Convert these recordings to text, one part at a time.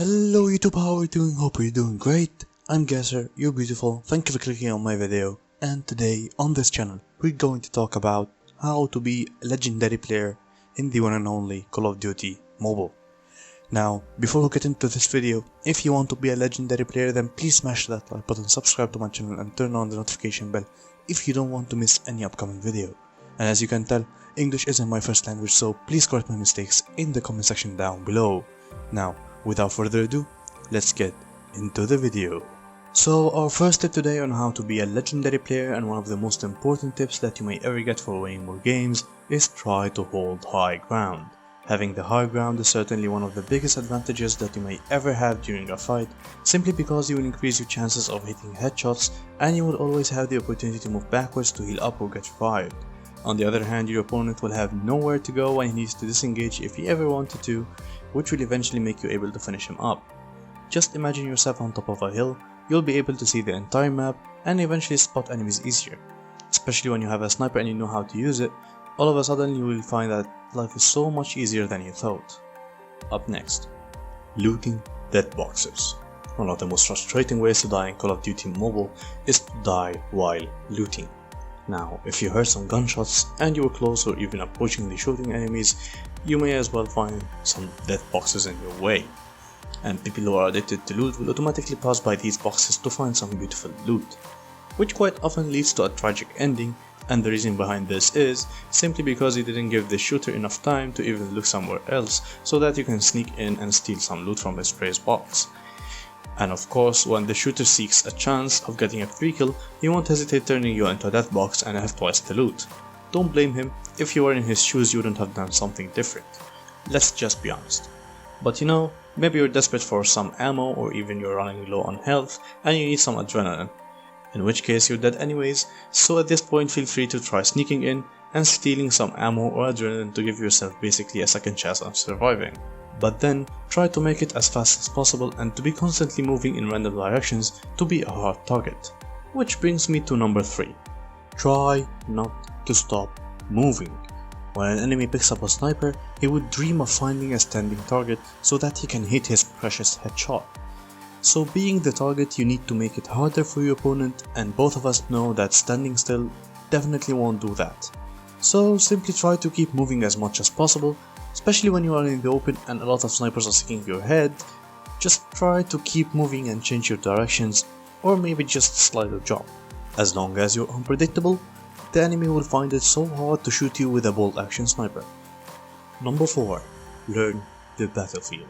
Hello YouTube, how are you doing? Hope you're doing great. I'm Gasser, you're beautiful, thank you for clicking on my video. And today on this channel we're going to talk about how to be a legendary player in the one and only Call of Duty Mobile. Now before we get into this video, if you want to be a legendary player then please smash that like button, subscribe to my channel and turn on the notification bell if you don't want to miss any upcoming video. And as you can tell, English isn't my first language, so please correct my mistakes in the comment section down below. Now without further ado, let's get into the video. So our first tip today on how to be a legendary player, and one of the most important tips that you may ever get for winning more games, is try to hold high ground. Having the high ground is certainly one of the biggest advantages that you may ever have during a fight, simply because you will increase your chances of hitting headshots and you will always have the opportunity to move backwards to heal up or get revived. On the other hand, your opponent will have nowhere to go and he needs to disengage if he ever wanted to, which will eventually make you able to finish him up. Just imagine yourself on top of a hill, you'll be able to see the entire map and eventually spot enemies easier. Especially when you have a sniper and you know how to use it, all of a sudden you will find that life is so much easier than you thought. Up next, looting dead boxes. One of the most frustrating ways to die in Call of Duty Mobile is to die while looting. Now, if you heard some gunshots and you were close or even approaching the shooting enemies, you may as well find some death boxes in your way. And people who are addicted to loot will automatically pass by these boxes to find some beautiful loot, which quite often leads to a tragic ending, and the reason behind this is simply because you didn't give the shooter enough time to even look somewhere else so that you can sneak in and steal some loot from his prey box. And of course, when the shooter seeks a chance of getting a free kill, he won't hesitate turning you into a death box and have twice the loot. Don't blame him, if you were in his shoes you wouldn't have done something different. Let's just be honest. But you know, maybe you're desperate for some ammo or even you're running low on health and you need some adrenaline. In which case you're dead anyways, so at this point feel free to try sneaking in and stealing some ammo or adrenaline to give yourself basically a second chance of surviving. But then, try to make it as fast as possible and to be constantly moving in random directions to be a hard target. Which brings me to number 3. Try not to stop moving. When an enemy picks up a sniper, he would dream of finding a standing target so that he can hit his precious headshot. So being the target, you need to make it harder for your opponent, and both of us know that standing still definitely won't do that. So simply try to keep moving as much as possible, especially when you are in the open and a lot of snipers are seeking your head. Just try to keep moving and change your directions, or maybe just slide or jump. As long as you're unpredictable, the enemy will find it so hard to shoot you with a bolt action sniper. Number 4. Learn the battlefield.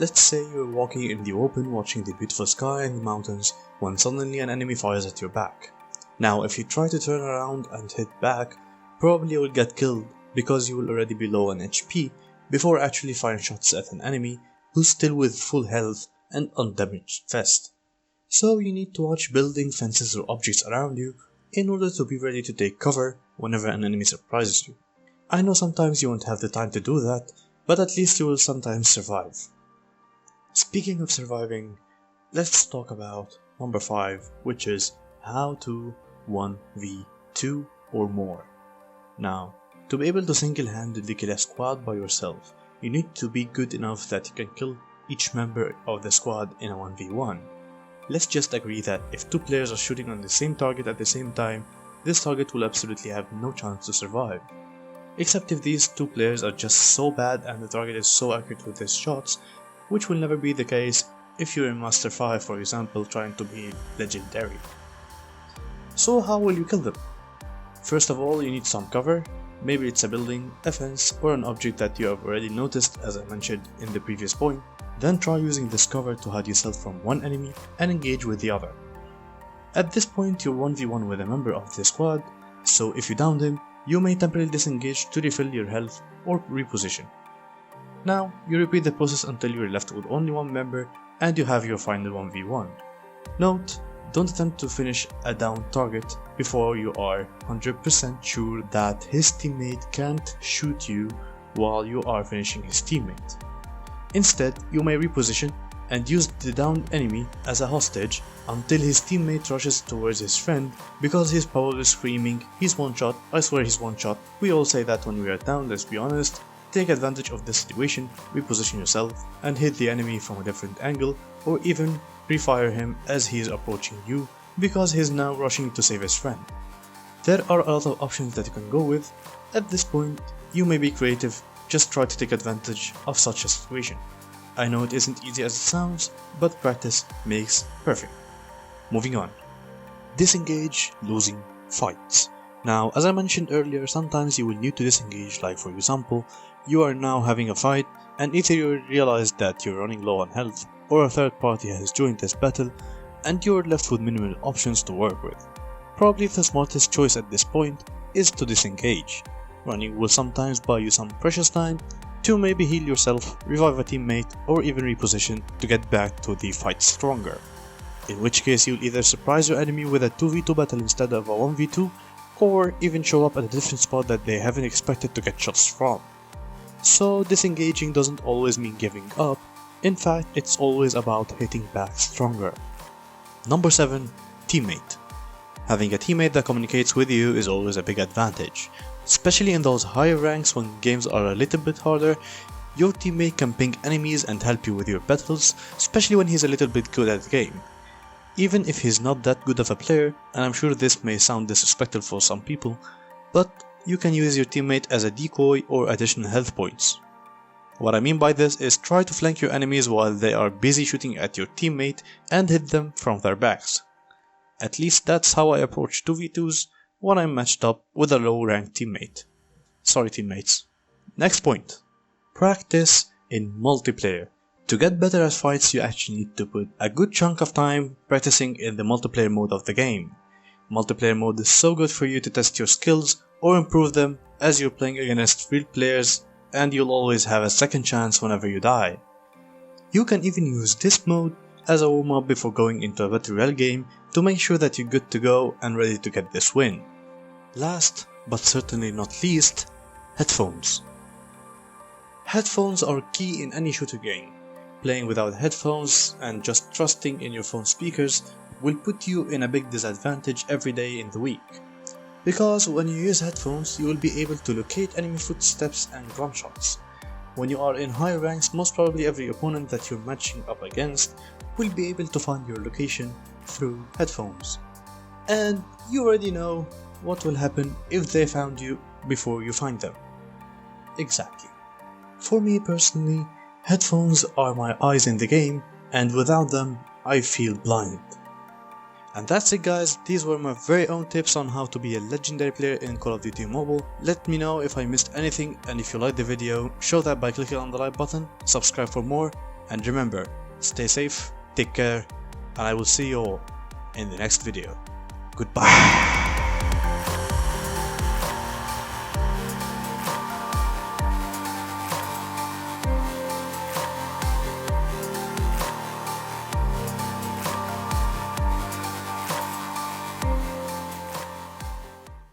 Let's say you're walking in the open watching the beautiful sky and the mountains when suddenly an enemy fires at your back. Now if you try to turn around and hit back, probably you will get killed because you will already be low on HP before actually firing shots at an enemy who's still with full health and undamaged vest. So you need to watch buildings, fences or objects around you in order to be ready to take cover whenever an enemy surprises you. I know sometimes you won't have the time to do that, but at least you will sometimes survive. Speaking of surviving, let's talk about number 5, which is how to 1v2 or more. Now, to be able to single-handedly kill a squad by yourself, you need to be good enough that you can kill each member of the squad in a 1v1. Let's just agree that if 2 players are shooting on the same target at the same time, this target will absolutely have no chance to survive. Except if these 2 players are just so bad and the target is so accurate with his shots, which will never be the case if you're in Master 5, for example, trying to be legendary. So how will you kill them? First of all, you need some cover. Maybe it's a building, a fence, or an object that you have already noticed as I mentioned in the previous point. Then try using this cover to hide yourself from one enemy and engage with the other. At this point you're 1v1 with a member of the squad, so if you downed him, you may temporarily disengage to refill your health or reposition. Now you repeat the process until you're left with only one member and you have your final 1v1. Note, don't attempt to finish a downed target before you are 100% sure that his teammate can't shoot you while you are finishing his teammate. Instead, you may reposition and use the downed enemy as a hostage until his teammate rushes towards his friend because he's probably screaming, "He's one shot, I swear he's one shot." We all say that when we are down, let's be honest. take advantage of this situation, reposition yourself and hit the enemy from a different angle, or even pre-fire him as he is approaching you because he is now rushing to save his friend. There are a lot of options that you can go with. At this point, you may be creative, just try to take advantage of such a situation. I know it isn't easy as it sounds, but practice makes perfect. Moving on. Disengage losing fights. Now, as I mentioned earlier, sometimes you will need to disengage, like for example, you are now having a fight and either you realize that you're running low on health or a third party has joined this battle and you're left with minimal options to work with. Probably the smartest choice at this point is to disengage. Running will sometimes buy you some precious time to maybe heal yourself, revive a teammate, or even reposition to get back to the fight stronger. In which case you'll either surprise your enemy with a 2v2 battle instead of a 1v2, or even show up at a different spot that they haven't expected to get shots from. So disengaging doesn't always mean giving up, in fact it's always about hitting back stronger. Number 7. Teammate. Having a teammate that communicates with you is always a big advantage. Especially in those higher ranks when games are a little bit harder, your teammate can ping enemies and help you with your battles, especially when he's a little bit good at the game. Even if he's not that good of a player, and I'm sure this may sound disrespectful for some people, but you can use your teammate as a decoy or additional health points. What I mean by this is try to flank your enemies while they are busy shooting at your teammate and hit them from their backs. At least that's how I approach 2v2s when I'm matched up with a low ranked teammate. Sorry teammates. Next point. Practice in multiplayer. To get better at fights you actually need to put a good chunk of time practicing in the multiplayer mode of the game. Multiplayer mode is so good for you to test your skills or improve them as you're playing against real players and you'll always have a second chance whenever you die. You can even use this mode as a warm up before going into a battle royale game to make sure that you're good to go and ready to get this win. Last but certainly not least, headphones. Headphones are key in any shooter game. Playing without headphones and just trusting in your phone speakers will put you in a big disadvantage every day in the week. Because when you use headphones, you will be able to locate enemy footsteps and gunshots. When you are in high ranks, most probably every opponent that you're matching up against will be able to find your location through headphones. And you already know what will happen if they found you before you find them. Exactly. For me personally, headphones are my eyes in the game, and without them, I feel blind. And that's it guys, these were my very own tips on how to be a legendary player in Call of Duty Mobile. Let me know if I missed anything, and if you liked the video, show that by clicking on the like button, subscribe for more, and remember, stay safe, take care, and I will see you all in the next video. Goodbye.